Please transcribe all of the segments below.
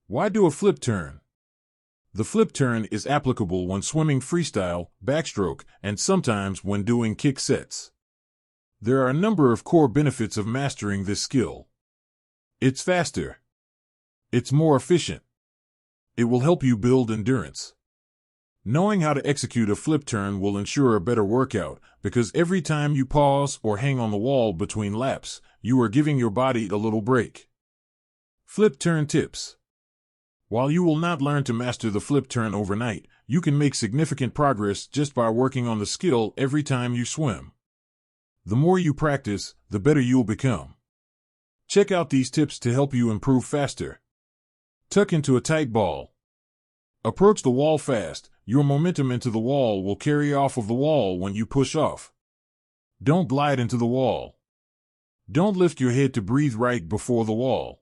Why do a flip turn? The flip turn is applicable when swimming freestyle, backstroke, and sometimes when doing kick sets. There are a number of core benefits of mastering this skill. It's faster. It's more efficient. It will help you build endurance. Knowing how to execute a flip turn will ensure a better workout because every time you pause or hang on the wall between laps, you are giving your body a little break. Flip turn tips. While you will not learn to master the flip turn overnight, you can make significant progress just by working on the skill every time you swim. The more you practice, the better you'll become. Check out these tips to help you improve faster. Tuck into a tight ball. Approach the wall fast. Your momentum into the wall will carry off of the wall when you push off. Don't glide into the wall. Don't lift your head to breathe right before the wall.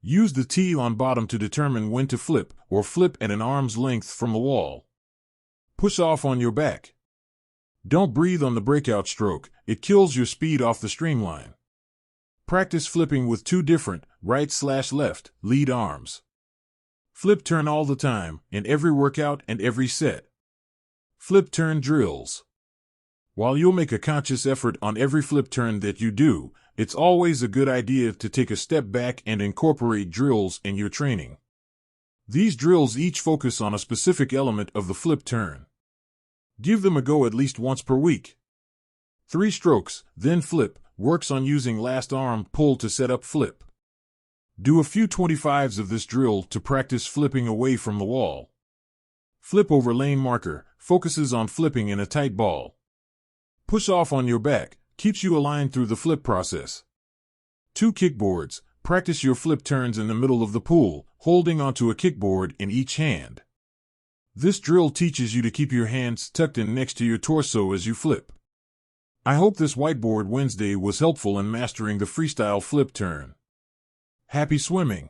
Use the T on bottom to determine when to flip, or flip at an arm's length from the wall. Push off on your back. Don't breathe on the breakout stroke, it kills your speed off the streamline. Practice flipping with two different, right/left, lead arms. Flip turn all the time, in every workout and every set. Flip turn drills. While you'll make a conscious effort on every flip turn that you do, it's always a good idea to take a step back and incorporate drills in your training. These drills each focus on a specific element of the flip turn. Give them a go at least once per week. 3 strokes, then flip, works on using last arm pull to set up flip. Do a few 25s of this drill to practice flipping away from the wall. Flip over lane marker, focuses on flipping in a tight ball. Push off on your back, keeps you aligned through the flip process. 2 kickboards, practice your flip turns in the middle of the pool, holding onto a kickboard in each hand. This drill teaches you to keep your hands tucked in next to your torso as you flip. I hope this Whiteboard Wednesday was helpful in mastering the freestyle flip turn. Happy swimming!